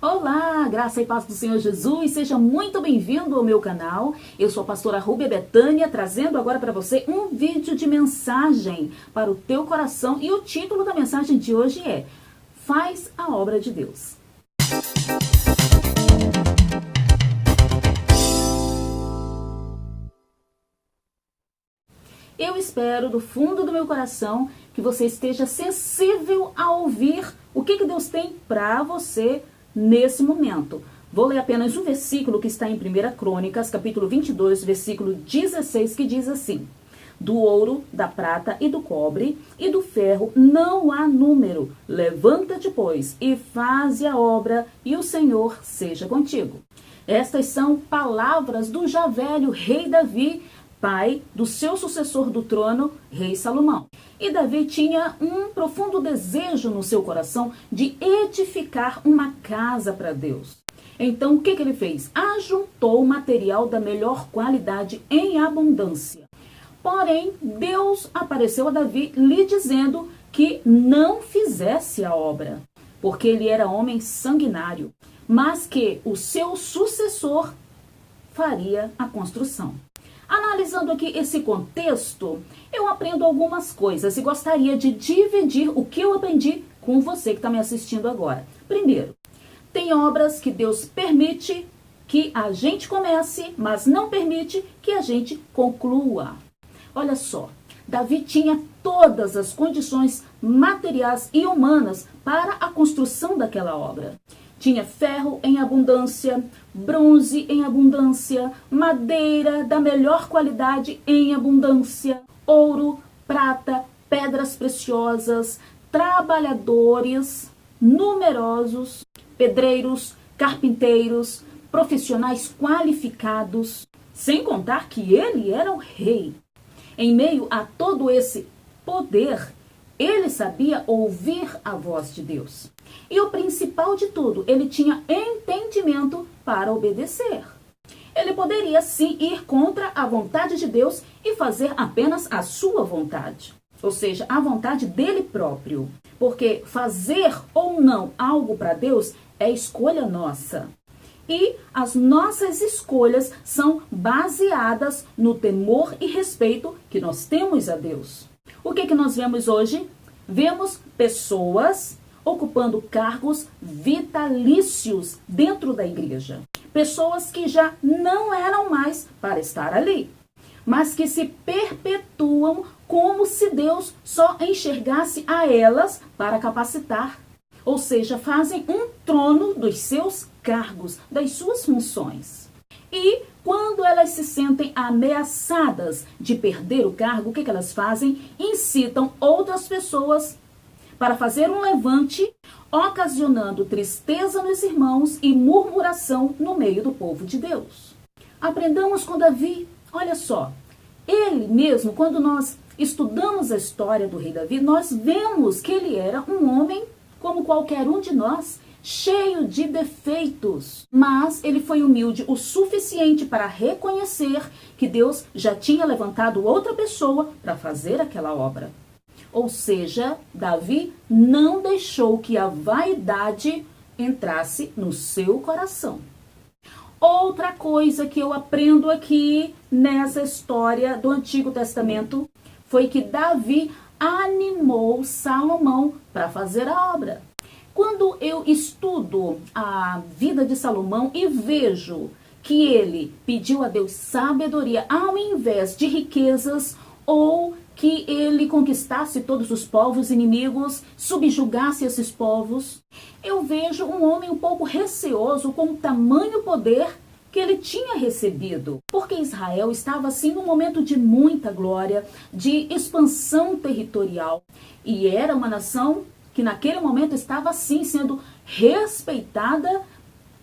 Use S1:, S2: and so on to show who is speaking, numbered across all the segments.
S1: Olá, graça e paz do Senhor Jesus, seja muito bem-vindo ao meu canal. Eu sou a pastora Rúbia Betânia, trazendo agora para você um vídeo de mensagem para o teu coração. E o título da mensagem de hoje é Faz a Obra de Deus. Eu espero do fundo do meu coração que você esteja sensível a ouvir o que Deus tem para você nesse momento. Vou ler apenas um versículo que está em 1 Crônicas, capítulo 22, versículo 16, que diz assim: Do ouro, da prata e do cobre e do ferro não há número. Levanta-te, pois, e faze a obra, e o Senhor seja contigo. Estas são palavras do já velho rei Davi, pai do seu sucessor do trono, rei Salomão. E Davi tinha um profundo desejo no seu coração de edificar uma casa para Deus. Então, o que ele fez? Ajuntou material da melhor qualidade em abundância. Porém, Deus apareceu a Davi lhe dizendo que não fizesse a obra, porque ele era homem sanguinário, mas que o seu sucessor faria a construção. Analisando aqui esse contexto, eu aprendo algumas coisas e gostaria de dividir o que eu aprendi com você que está me assistindo agora. Primeiro, tem obras que Deus permite que a gente comece, mas não permite que a gente conclua. Olha só, Davi tinha todas as condições materiais e humanas para a construção daquela obra. Tinha ferro em abundância, bronze em abundância, madeira da melhor qualidade em abundância, ouro, prata, pedras preciosas, trabalhadores numerosos, pedreiros, carpinteiros, profissionais qualificados, sem contar que ele era o rei. Em meio a todo esse poder, ele sabia ouvir a voz de Deus. E o principal de tudo, ele tinha entendimento para obedecer. Ele poderia sim ir contra a vontade de Deus e fazer apenas a sua vontade. Ou seja, a vontade dele próprio. Porque fazer ou não algo para Deus é escolha nossa. E as nossas escolhas são baseadas no temor e respeito que nós temos a Deus. O que nós vemos hoje? Vemos pessoas ocupando cargos vitalícios dentro da igreja. Pessoas que já não eram mais para estar ali, mas que se perpetuam como se Deus só enxergasse a elas para capacitar. Ou seja, fazem um trono dos seus cargos, das suas funções. E quando elas se sentem ameaçadas de perder o cargo, o que elas fazem? Incitam outras pessoas para fazer um levante, ocasionando tristeza nos irmãos e murmuração no meio do povo de Deus. Aprendamos com Davi, olha só, ele mesmo, quando nós estudamos a história do rei Davi, nós vemos que ele era um homem como qualquer um de nós, cheio de defeitos, mas ele foi humilde o suficiente para reconhecer que Deus já tinha levantado outra pessoa para fazer aquela obra. Ou seja, Davi não deixou que a vaidade entrasse no seu coração. Outra coisa que eu aprendo aqui nessa história do Antigo Testamento foi que Davi animou Salomão para fazer a obra. Quando eu estudo a vida de Salomão e vejo que ele pediu a Deus sabedoria ao invés de riquezas, ou que ele conquistasse todos os povos inimigos, subjugasse esses povos, eu vejo um homem um pouco receoso com o tamanho poder que ele tinha recebido. Porque Israel estava assim num momento de muita glória, de expansão territorial, e era uma nação que naquele momento estava assim sendo respeitada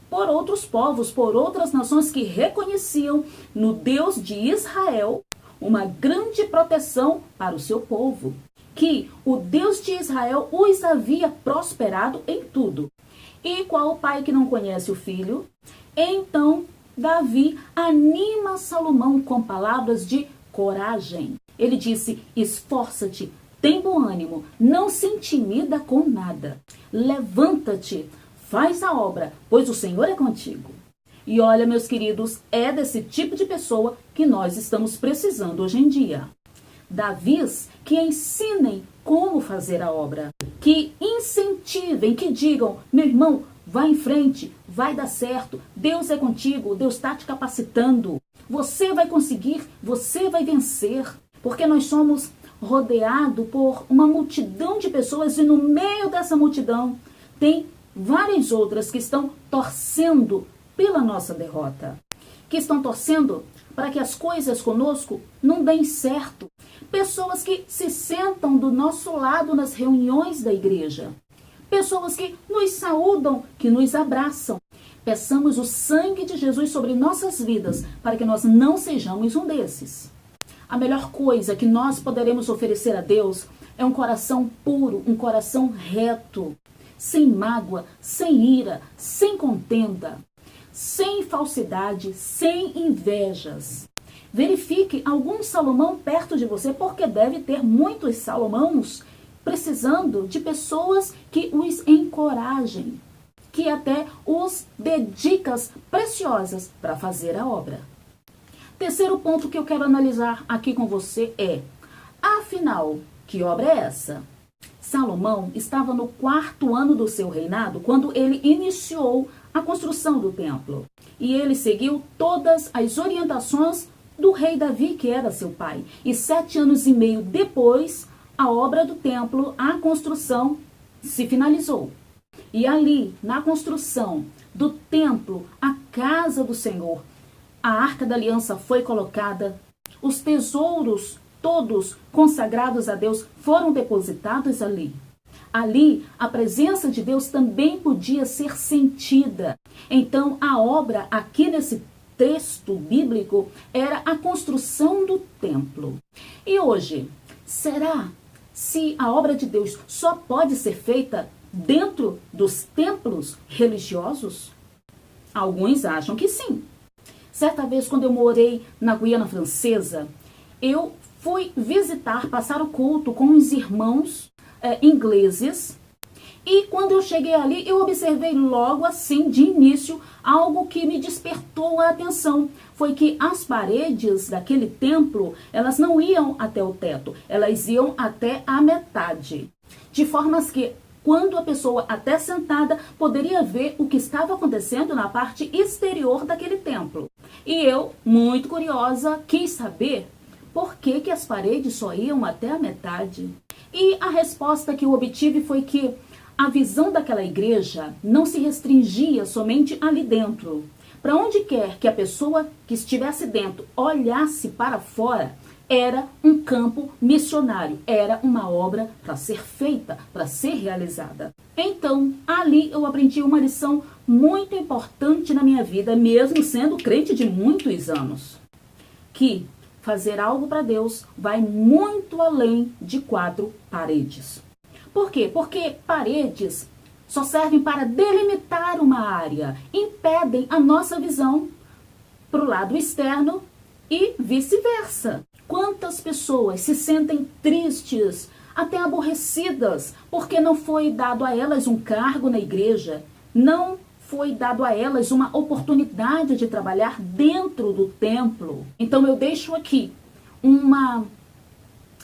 S1: por outros povos, por outras nações que reconheciam no Deus de Israel uma grande proteção para o seu povo, que o Deus de Israel os havia prosperado em tudo. E qual o pai que não conhece o filho? Então Davi anima Salomão com palavras de coragem. Ele disse: esforça-te, tem bom ânimo, não se intimida com nada. Levanta-te, faz a obra, pois o Senhor é contigo. E olha, meus queridos, é desse tipo de pessoa que nós estamos precisando hoje em dia. Davis que ensinem como fazer a obra, que incentivem, que digam, meu irmão, vai em frente, vai dar certo, Deus é contigo, Deus está te capacitando, você vai conseguir, você vai vencer, porque nós somos rodeados por uma multidão de pessoas e no meio dessa multidão tem várias outras que estão torcendo pela nossa derrota, que estão torcendo para que as coisas conosco não deem certo. Pessoas que se sentam do nosso lado nas reuniões da igreja. Pessoas que nos saúdam, que nos abraçam. Peçamos o sangue de Jesus sobre nossas vidas para que nós não sejamos um desses. A melhor coisa que nós poderemos oferecer a Deus é um coração puro, um coração reto, sem mágoa, sem ira, sem contenda, sem falsidade, sem invejas. Verifique algum Salomão perto de você, porque deve ter muitos Salomãos precisando de pessoas que os encorajem, que até os dê dicas preciosas para fazer a obra. Terceiro ponto que eu quero analisar aqui com você é, afinal, que obra é essa? Salomão estava no 4º ano do seu reinado quando ele iniciou a construção do templo. E ele seguiu todas as orientações do rei Davi, que era seu pai. E 7 anos e meio depois, a obra do templo, a construção, se finalizou. E ali, na construção do templo, a casa do Senhor, a Arca da Aliança foi colocada, os tesouros todos consagrados a Deus foram depositados ali. Ali, a presença de Deus também podia ser sentida. Então, a obra aqui nesse texto bíblico era a construção do templo. E hoje, será se a obra de Deus só pode ser feita dentro dos templos religiosos? Alguns acham que sim. Certa vez, quando eu morei na Guiana Francesa, eu fui visitar, passar o culto com os irmãos ingleses. E quando eu cheguei ali, eu observei logo assim, de início, algo que me despertou a atenção. Foi que as paredes daquele templo, elas não iam até o teto, elas iam até a metade. De formas que, quando a pessoa até sentada, poderia ver o que estava acontecendo na parte exterior daquele templo. E eu, muito curiosa, quis saber por que as paredes só iam até a metade. E a resposta que eu obtive foi que a visão daquela igreja não se restringia somente ali dentro. Para onde quer que a pessoa que estivesse dentro olhasse para fora, era um campo missionário, era uma obra para ser feita, para ser realizada. Então, ali eu aprendi uma lição muito importante na minha vida, mesmo sendo crente de muitos anos. Que fazer algo para Deus vai muito além de 4 paredes. Por quê? Porque paredes só servem para delimitar uma área, impedem a nossa visão para o lado externo e vice-versa. Quantas pessoas se sentem tristes, até aborrecidas, porque não foi dado a elas um cargo na igreja, não foi dado a elas uma oportunidade de trabalhar dentro do templo. Então eu deixo aqui uma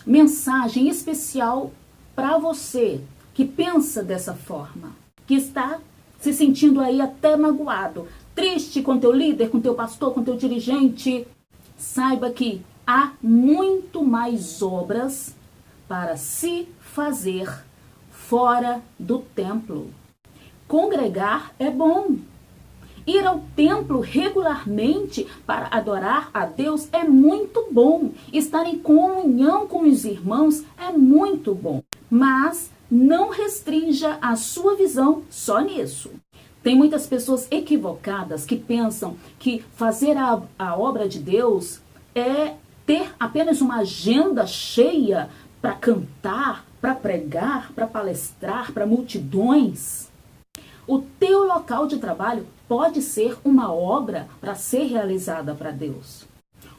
S1: mensagem especial para você que pensa dessa forma, que está se sentindo aí até magoado, triste com teu líder, com teu pastor, com teu dirigente. Saiba que há muito mais obras para se fazer fora do templo. Congregar é bom. Ir ao templo regularmente para adorar a Deus é muito bom. Estar em comunhão com os irmãos é muito bom. Mas não restrinja a sua visão só nisso. Tem muitas pessoas equivocadas que pensam que fazer a obra de Deus é ter apenas uma agenda cheia para cantar, para pregar, para palestrar, para multidões. O teu local de trabalho pode ser uma obra para ser realizada para Deus,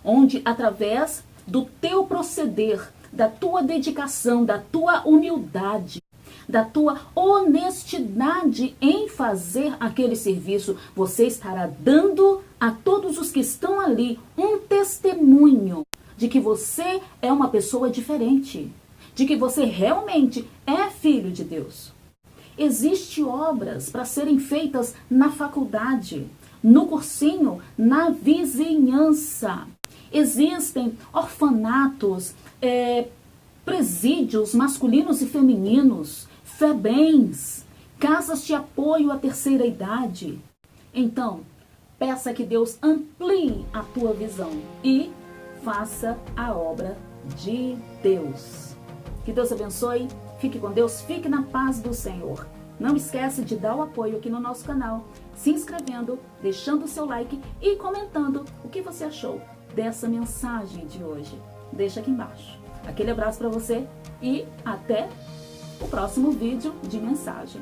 S1: onde através do teu proceder, da tua dedicação, da tua humildade, da tua honestidade em fazer aquele serviço, você estará dando a todos os que estão ali um testemunho de que você é uma pessoa diferente, de que você realmente é filho de Deus. Existem obras para serem feitas na faculdade, no cursinho, na vizinhança. Existem orfanatos, presídios masculinos e femininos, FEBEMs, casas de apoio à terceira idade. Então, peça que Deus amplie a tua visão e faça a obra de Deus. Que Deus abençoe, fique com Deus, fique na paz do Senhor. Não esquece de dar o apoio aqui no nosso canal, se inscrevendo, deixando o seu like e comentando o que você achou dessa mensagem de hoje. Deixa aqui embaixo. Aquele abraço para você e até o próximo vídeo de mensagem.